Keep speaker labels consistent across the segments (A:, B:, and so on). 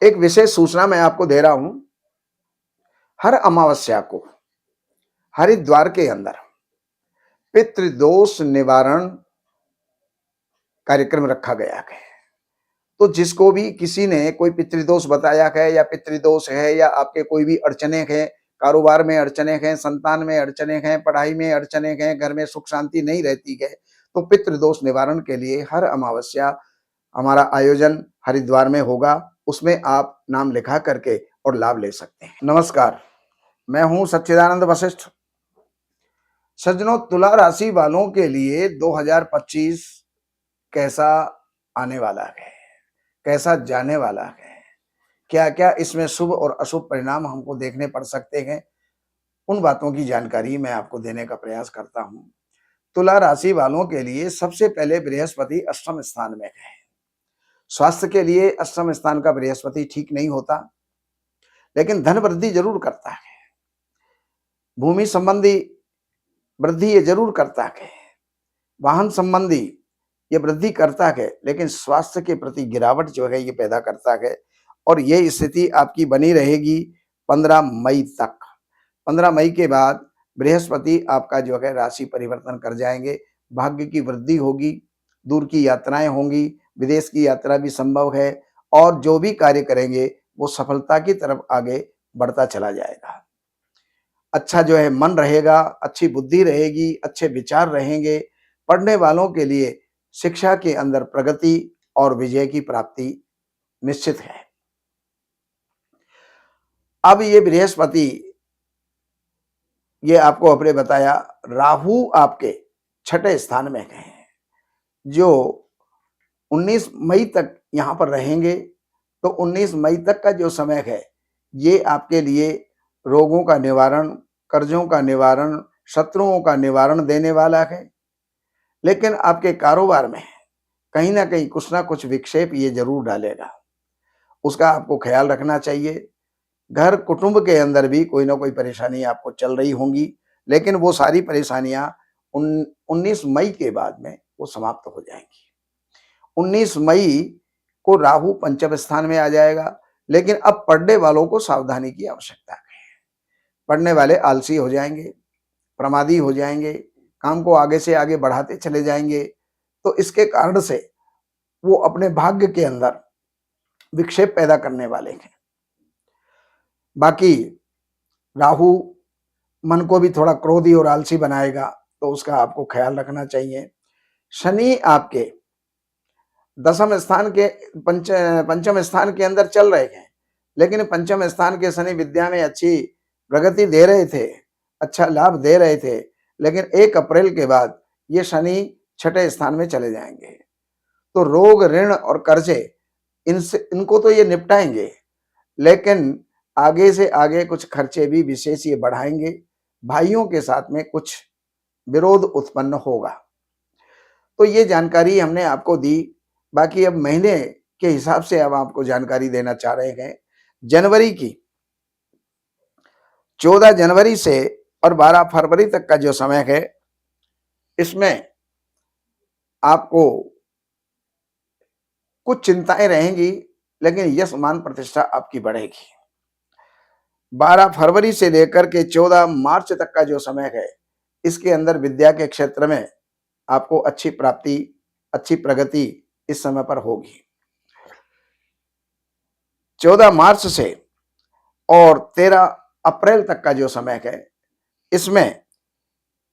A: एक विशेष सूचना मैं आपको दे रहा हूं। हर अमावस्या को हरिद्वार के अंदर पितृदोष निवारण कार्यक्रम रखा गया है। तो जिसको भी किसी ने कोई पितृदोष बताया है या पितृदोष है या आपके कोई भी अड़चने हैं, कारोबार में अड़चने हैं, संतान में अड़चने हैं, पढ़ाई में अड़चने हैं, घर में सुख शांति नहीं रहती है, तो पितृदोष निवारण के लिए हर अमावस्या हमारा आयोजन हरिद्वार में होगा। उसमें आप नाम लिखा करके और लाभ ले सकते हैं। नमस्कार, मैं हूं सच्चिदानंद वशिष्ठ। सज्जनों, तुला राशि वालों के लिए 2025 कैसा आने वाला है, कैसा जाने वाला है, क्या क्या इसमें शुभ और अशुभ परिणाम हमको देखने पड़ सकते हैं, उन बातों की जानकारी मैं आपको देने का प्रयास करता हूं। तुला राशि वालों के लिए सबसे पहले बृहस्पति अष्टम स्थान में है। स्वास्थ्य के लिए अष्टम स्थान का बृहस्पति ठीक नहीं होता, लेकिन धन वृद्धि जरूर करता है। भूमि संबंधी वृद्धि ये जरूर करता है, वाहन संबंधी ये वृद्धि करता है, लेकिन स्वास्थ्य के प्रति गिरावट जो है ये पैदा करता है। और ये स्थिति आपकी बनी रहेगी 15 मई तक। 15 मई के बाद बृहस्पति आपका जो है राशि परिवर्तन कर जाएंगे। भाग्य की वृद्धि होगी, दूर की यात्राएं होंगी, विदेश की यात्रा भी संभव है, और जो भी कार्य करेंगे वो सफलता की तरफ आगे बढ़ता चला जाएगा। अच्छा जो है मन रहेगा, अच्छी बुद्धि रहेगी, अच्छे विचार रहेंगे। पढ़ने वालों के लिए शिक्षा के अंदर प्रगति और विजय की प्राप्ति निश्चित है। अब ये बृहस्पति, ये आपको अपने बताया, राहु आपके छठे स्थान में है, जो 19 मई तक यहां पर रहेंगे। तो 19 मई तक का जो समय है ये आपके लिए रोगों का निवारण, कर्जों का निवारण, शत्रुओं का निवारण देने वाला है। लेकिन आपके कारोबार में कहीं ना कहीं कुछ ना कुछ विक्षेप ये जरूर डालेगा, उसका आपको ख्याल रखना चाहिए। घर कुटुंब के अंदर भी कोई ना कोई परेशानी आपको चल रही होंगी, लेकिन वो सारी परेशानियां 19 मई के बाद में वो समाप्त हो जाएंगी। 19 मई को राहु पंचम स्थान में आ जाएगा, लेकिन अब पढ़ने वालों को सावधानी की आवश्यकता है। पढ़ने वाले आलसी हो जाएंगे, प्रमादी हो जाएंगे, काम को आगे से आगे बढ़ाते चले जाएंगे। तो इसके कारण से वो अपने भाग्य के अंदर विक्षेप पैदा करने वाले हैं। बाकी राहु मन को भी थोड़ा क्रोधी और आलसी बनाएगा, तो उसका आपको ख्याल रखना चाहिए। शनि आपके दसम स्थान के पंचम स्थान के अंदर चल रहे हैं, लेकिन पंचम स्थान के शनि विद्या में अच्छी प्रगति दे रहे थे, अच्छा लाभ दे रहे थे, लेकिन 1 अप्रैल के बाद ये शनि छठे स्थान में चले जाएंगे। तो रोग, ऋण और कर्जे, इनको तो ये निपटाएंगे, लेकिन आगे से आगे कुछ खर्चे भी विशेष ये बढ़ाएंगे। भाइयों के साथ में कुछ विरोध उत्पन्न होगा। तो ये जानकारी हमने आपको दी। बाकी अब महीने के हिसाब से अब आपको जानकारी देना चाह रहे हैं। जनवरी की 14 जनवरी से और 12 फरवरी तक का जो समय है, इसमें आपको कुछ चिंताएं रहेंगी, लेकिन यश मान प्रतिष्ठा आपकी बढ़ेगी। 12 फरवरी से लेकर के 14 मार्च तक का जो समय है, इसके अंदर विद्या के क्षेत्र में आपको अच्छी प्राप्ति, अच्छी प्रगति इस समय पर होगी। 14 मार्च से और 13 अप्रैल तक का जो समय है, इसमें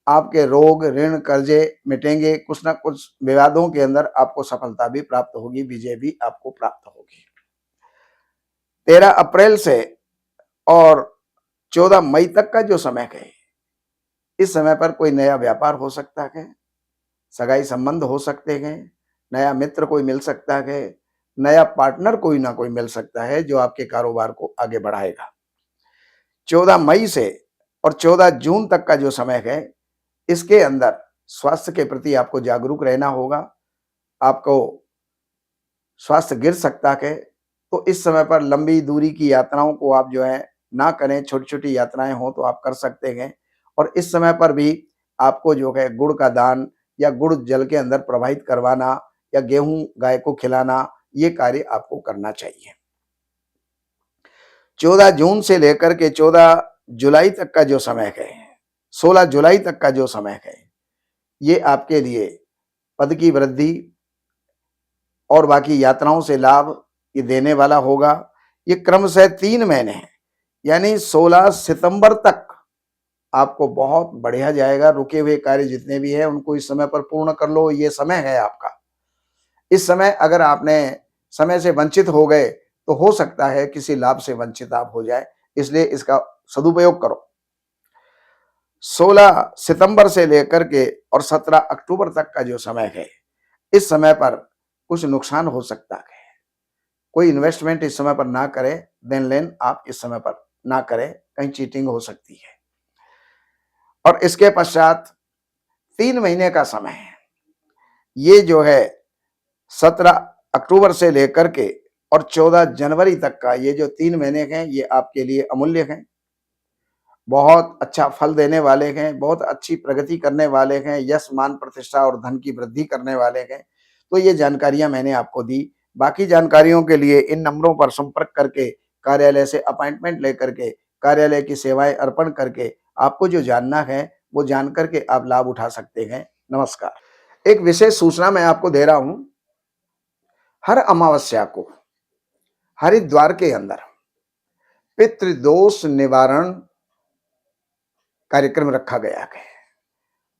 A: आपके रोग, ऋण, कर्जे मिटेंगे। कुछ ना कुछ विवादों के अंदर आपको सफलता भी प्राप्त होगी, विजय भी आपको प्राप्त होगी। 13 अप्रैल से और 14 मई तक का जो समय है, इस समय पर कोई नया व्यापार हो सकता है, सगाई संबंध हो सकते हैं, नया मित्र कोई मिल सकता है, नया पार्टनर कोई ना कोई मिल सकता है जो आपके कारोबार को आगे बढ़ाएगा। 14 मई से और 14 जून तक का जो समय है, इसके अंदर स्वास्थ्य के प्रति आपको जागरूक रहना होगा। आपको स्वास्थ्य गिर सकता है, तो इस समय पर लंबी दूरी की यात्राओं को आप जो है ना करें। छोटी छोटी यात्राएं हो तो आप कर सकते हैं। और इस समय पर भी आपको जो है गुड़ का दान या गुड़ जल के अंदर प्रवाहित करवाना या गेहूं गाय को खिलाना, ये कार्य आपको करना चाहिए। 14 जून से लेकर के 14 जुलाई तक का जो समय है, 16 जुलाई तक का जो समय है, ये आपके लिए पद की वृद्धि और बाकी यात्राओं से लाभ ये देने वाला होगा। ये क्रमशः 3 महीने हैं, यानी 16 सितंबर तक आपको बहुत बढ़िया जाएगा। रुके हुए कार्य जितने भी हैं उनको इस समय पर पूर्ण कर लो, ये समय है आपका। इस समय अगर आपने समय से वंचित हो गए तो हो सकता है किसी लाभ से वंचित आप हो जाए, इसलिए इसका सदुपयोग करो। 16 सितंबर से लेकर के और 17 अक्टूबर तक का जो समय है, इस समय पर कुछ नुकसान हो सकता है। कोई इन्वेस्टमेंट इस समय पर ना करें, देन लेन आप इस समय पर ना करें, कहीं चीटिंग हो सकती है। और इसके पश्चात 3 महीने का समय है, ये जो है 17 अक्टूबर से लेकर के और 14 जनवरी तक का ये जो 3 महीने हैं, ये आपके लिए अमूल्य हैं। बहुत अच्छा फल देने वाले हैं, बहुत अच्छी प्रगति करने वाले हैं, यश मान प्रतिष्ठा और धन की वृद्धि करने वाले हैं। तो ये जानकारियां मैंने आपको दी। बाकी जानकारियों के लिए इन नंबरों पर संपर्क करके कार्यालय से अपॉइंटमेंट लेकर के कार्यालय की सेवाएं अर्पण करके आपको जो जानना है वो जान करके आप लाभ उठा सकते हैं। नमस्कार। एक विशेष सूचना मैं आपको दे रहा हूं। हर अमावस्या को हरिद्वार के अंदर पितृदोष निवारण कार्यक्रम रखा गया है।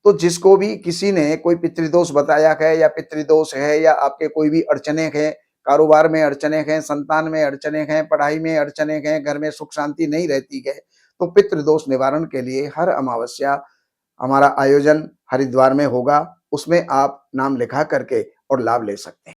A: तो जिसको भी किसी ने कोई पितृदोष बताया है या पितृदोष है या आपके कोई भी अड़चने हैं, कारोबार में अड़चने हैं, संतान में अड़चने हैं, पढ़ाई में अड़चने हैं, घर में सुख शांति नहीं रहती है, तो पितृदोष निवारण के लिए हर अमावस्या हमारा आयोजन हरिद्वार में होगा। उसमें आप नाम लिखा करके और लाभ ले सकते हैं।